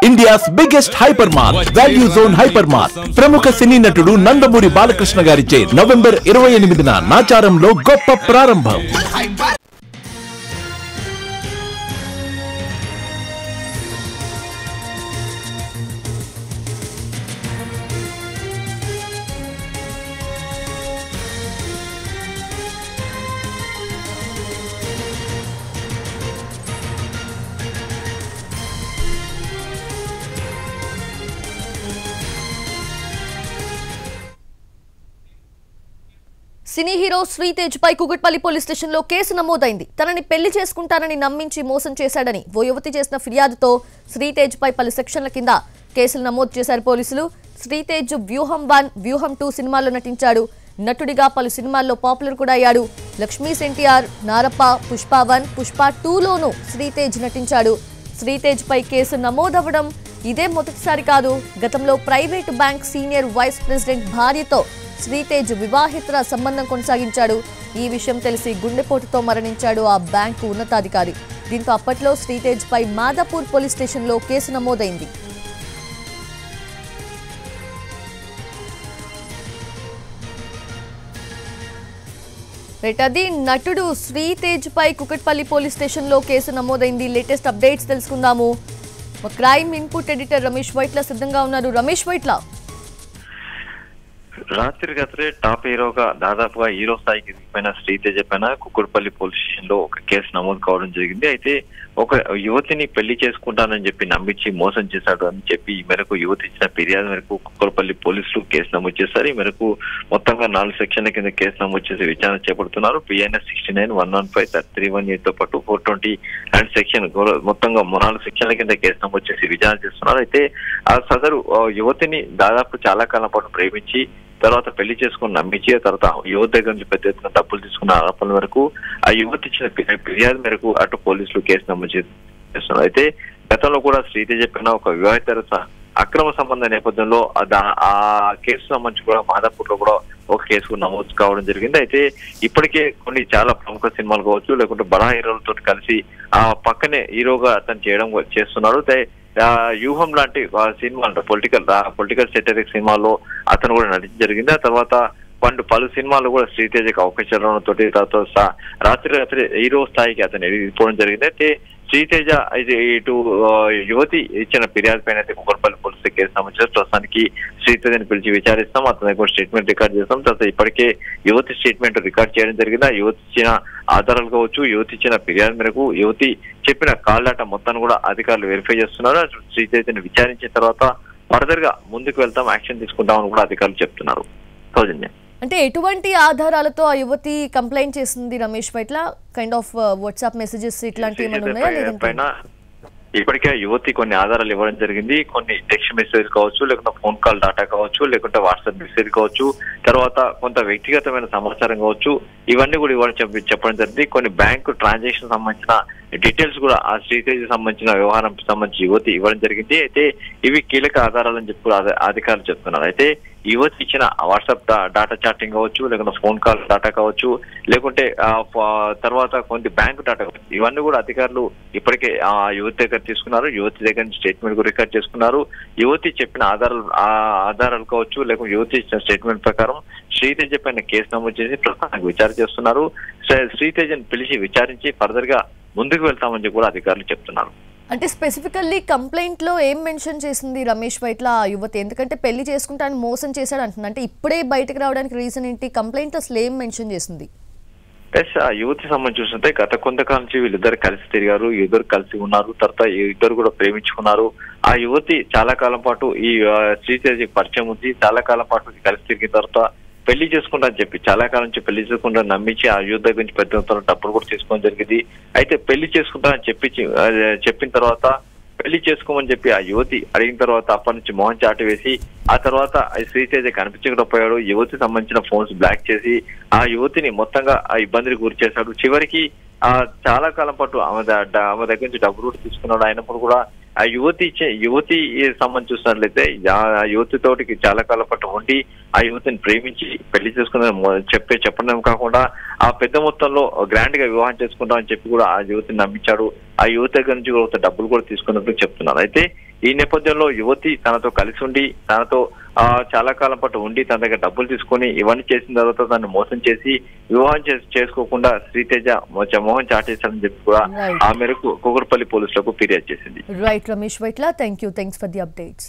India's biggest hyper mart value zone hyper mart ప్రముఖ సినీ నటుడు నందమూరి బాలకృష్ణ గారిచే నవంబర్ 28న నాచారంలో గొప్ప ప్రారంభం. సినీ హీరో శ్రీతేజ్ పై కుకట్పల్లి పోలీస్ స్టేషన్ లో కేసు నమోదైంది. తనని పెళ్లి చేసుకుంటానని నమ్మించి మోసం చేశాడని ఓ యువతి చేసిన ఫిర్యాదుతో శ్రీతేజ్ పై పలు సెక్షన్ల కింద కేసులు నమోదు చేశారు పోలీసులు. శ్రీతేజ్ వ్యూహం 1, వ్యూహం 2 సినిమాల్లో నటించాడు. నటుడిగా పలు సినిమాల్లో పాపులర్ కూడా అయ్యాడు. లక్ష్మీస్ ఎన్టీఆర్, నారప్ప, పుష్ప 1, పుష్ప 2లోనూ శ్రీతేజ్ నటించాడు. శ్రీతేజ్ పై కేసు నమోదవడం ఇదే మొదటిసారి కాదు. గతంలో private bank senior vice president భార్యతో శ్రీతేజ్ వివాహితర సంబంధం కొనసాగించాడు. ఈ విషయం తెలిసి గుండెపోటుతో మరణించాడు ఆ బ్యాంకు ఉన్నతాధికారి. దీంతో అప్పట్లో శ్రీతేజ్ పై మాదాపూర్ పోలీస్ స్టేషన్ లో కేసు నమోదైంది. అది నటుడు శ్రీతేజ్ పై కుకట్పల్లి పోలీస్ స్టేషన్ లో కేసు నమోదైంది. లేటెస్ట్ అప్డేట్స్ తెలుసుకుందాము. Crime input editor Ramesh Vaitla సిద్ధంగా ఉన్నారు. రమేష్ వైట్ల, రాత్రి టాప్ హీరోగా దాదాపుగా హీరో స్థాయికి ఎదిగిపోయిన శ్రీతేజ్ పైన కుక్కడపల్లి పోలీస్ స్టేషన్ లో ఒక కేసు నమోదు కావడం జరిగింది. అయితే ఒక యువతిని పెళ్లి చేసుకుంటానని చెప్పి నమ్మించి మోసం చేశాడు అని చెప్పి ఈ మేరకు యువతి ఇచ్చిన ఫిర్యాదు మేరకు కుక్కడపల్లి పోలీసులు కేసు నమోదు చేశారు. ఈ మేరకు మొత్తంగా 4 సెక్షన్ల కింద కేసు నమోదు చేసి విచారణ చేపడుతున్నారు. PNS 69, 115, 318 తో పాటు 420 అండ్ సెక్షన్ మొత్తంగా 4 సెక్షన్ల కింద కేసు నమోదు చేసి విచారణ చేస్తున్నారు. అయితే ఆ సదరు యువతిని దాదాపు చాలా కాలం పాటు ప్రేమించి తర్వాత పెళ్లి చేసుకుని నమ్మించి తర్వాత యువత దగ్గర నుంచి పెద్ద ఎత్తున డబ్బులు తీసుకున్న ఆరోపణల వరకు ఆ యువతి ఇచ్చిన ఫిర్యాదు మేరకు అటు పోలీసులు కేసు నమోదు చేస్తున్నారు. అయితే గతంలో కూడా శ్రీతేజ్ పైన ఒక వివాహితర అక్రమ సంబంధ నేపథ్యంలో ఆ కేసు సంబంధించి కూడా మాదాపూర్ లో కూడా ఒక కేసు నమోదు కావడం జరిగింది. అయితే ఇప్పటికే కొన్ని చాలా ప్రముఖ సినిమాలు కావచ్చు లేకుంటే బడా హీరోలతో కలిసి ఆ పక్కనే హీరోగా అతను చేస్తున్నాడు. వ్యూహం లాంటి సినిమా పొలిటికల్ సెటరిక్ సినిమాలో అతను కూడా నటించడం జరిగింది. ఆ తర్వాత పలు సినిమాలు కూడా శ్రీతేజకి అవకాశాలు తోటి రాత్రి హీరో స్థాయికి అతను ఎదిగిపోవడం జరిగింది. అయితే శ్రీతేజ ఇటు యువతి ఇచ్చిన ఫిర్యాదు పైన అయితే కుక్కడపల్లి పోలీసులు కేసు నమోదు చేసి ప్రస్తుతానికి శ్రీతేజని పిలిచి విచారిస్తాం. అతని దగ్గర స్టేట్మెంట్ రికార్డ్ చేస్తాం. తర్వాత ఇప్పటికే యువతి స్టేట్మెంట్ రికార్డ్ చేయడం జరిగింది. ఆ యువతి ఇచ్చిన ఆధారాలు కావచ్చు, యువతి ఇచ్చిన ఫిర్యాదు మేరకు యువతి చెప్పిన కాల్ డేటా మొత్తాన్ని కూడా అధికారులు వెరిఫై చేస్తున్నారు. శ్రీతేజని విచారించిన తర్వాత ఫర్దర్ గా ముందుకు వెళ్తాం, యాక్షన్ తీసుకుంటామని కూడా అధికారులు చెప్తున్నారు. సౌజన్య, అంటే ఎటువంటి ఆధారాలతో ఆ యువతి కంప్లైంట్ చేసింది Ramesh Vaitla? Kind of WhatsApp messages ఇట్లాంటివి ఏమైనా ఉన్నాయా? ఇప్పటికే యువతి కొన్ని ఆధారాలు ఇవ్వడం జరిగింది. కొన్ని టెక్స్ట్ మెసేజ్ కావచ్చు, లేకుంటే ఫోన్ కాల్ డేటా కావచ్చు, లేకుంటే వాట్సాప్ మెసేజ్ కావచ్చు, తర్వాత కొంత వ్యక్తిగతమైన సమాచారం కావచ్చు, ఇవన్నీ కూడా ఇవ్వడం చెప్పడం జరిగింది. కొన్ని బ్యాంకు ట్రాన్సాక్షన్ సంబంధించిన డీటెయిల్స్ కూడా ఆ శ్రీతేజ్ సంబంధించిన వ్యవహారం సంబంధించి యువతి ఇవ్వడం జరిగింది. అయితే ఇవి కీలక ఆధారాలని చెప్పి అధికారులు చెప్తున్నారు. అయితే యువతి ఇచ్చిన వాట్సాప్ డేటా చాటింగ్ కావచ్చు, లేకుంటే ఫోన్ కాల్ డేటా కావచ్చు, లేకుంటే తర్వాత కొన్ని బ్యాంకు డేటా కావచ్చు, ఇవన్నీ కూడా అధికారులు ఇప్పటికే ఆ యువతి దగ్గర తీసుకున్నారు. యువతి దగ్గర నుంచి స్టేట్మెంట్ కూడా రికార్డ్ చేసుకున్నారు. యువతి చెప్పిన ఆధారాలు కావచ్చు, లేకుంటే యువతి ఇచ్చిన స్టేట్మెంట్ ప్రకారం శ్రీతేజ్ పైన కేసు నమోదు చేసి ప్రస్తుతానికి విచారణ చేస్తున్నారు. శ్రీతేజ్ని పిలిచి విచారించి ఫర్దర్ గా ముందుకు వెళ్తామని చెప్పి కూడా అధికారులు చెప్తున్నారు. అంటే స్పెసిఫికల్లీ కంప్లైంట్ లో ఏం మెన్షన్ చేసింది రమేష్ వైట్ల ఆ యువతి? ఎందుకంటే పెళ్లి చేసుకుంటాను మోసం చేశాడు అంటున్నా, అంటే ఇప్పుడే బయటకు రావడానికి రీజన్ ఏంటి? కంప్లైంట్ అసలు ఏం మెన్షన్ చేసింది? ఆ యువతి సంబంధించి చూస్తుంటే గత కొంతకాలం నుంచి వీళ్ళిద్దరు కలిసి తిరిగారు, ఇద్దరు కలిసి ఉన్నారు, తర్వాత ఇద్దరు కూడా ప్రేమించుకున్నారు. ఆ యువతి చాలా కాలం పాటు ఈ శ్రీతేజ్ పరిచయం ఉంది. చాలా కాలం పాటు కలిసి తిరిగిన తర్వాత పెళ్లి చేసుకుంటా అని చెప్పి చాలా కాలం నుంచి పెళ్లి చేసుకుంటా నమ్మించి ఆ యువత గురించి పెద్ద డబ్బులు కూడా తీసుకోవడం జరిగింది. అయితే పెళ్లి చేసుకుంటా అని చెప్పిన తర్వాత పెళ్లి చేసుకోమని చెప్పి ఆ యువతి అడిగిన తర్వాత అప్పటి నుంచి మోహన్ చాటు వేసి ఆ తర్వాత శ్రీతేజ్ కనిపించకపోయాడు. యువతి సంబంధించిన ఫోన్స్ బ్లాక్ చేసి ఆ యువతిని మొత్తంగా ఆ ఇబ్బందికి గురి చేశాడు. చివరికి చాలా కాలం పాటు ఆమె దగ్గర నుంచి డబ్బులు కూడా తీసుకున్నాడు. అయినప్పుడు కూడా ఆ యువతి సంబంధించి చూసినట్లయితే ఆ యువతితోటికి చాలా కాలం పాటు ఉండి ఆ యువతిని ప్రేమించి పెళ్లి చేసుకున్న చెప్పడం కాకుండా ఆ పెద్ద మొత్తంలో గ్రాండ్ గా వివాహం చేసుకుంటామని చెప్పి కూడా ఆ యువతిని నమ్మించాడు. ఆ యువతి దగ్గర నుంచి కూడా డబ్బులు కూడా తీసుకున్నట్టు చెప్తున్నారు. అయితే ఈ నేపథ్యంలో యువతి తనతో కలిసి ఉండి తనతో చాలా కాలం పాటు ఉండి తన దగ్గర డబ్బులు తీసుకొని ఇవన్నీ చేసిన తర్వాత తను మోసం చేసి వివాహం చేసుకోకుండా శ్రీతేజ మోహన్ చాటేశారని చెప్పి కూడా ఆ మేరకు కూకట్పల్లి పోలీసులకు ఫిర్యాదు చేసింది. Right Ramesh Vaitla, thanks for the updates.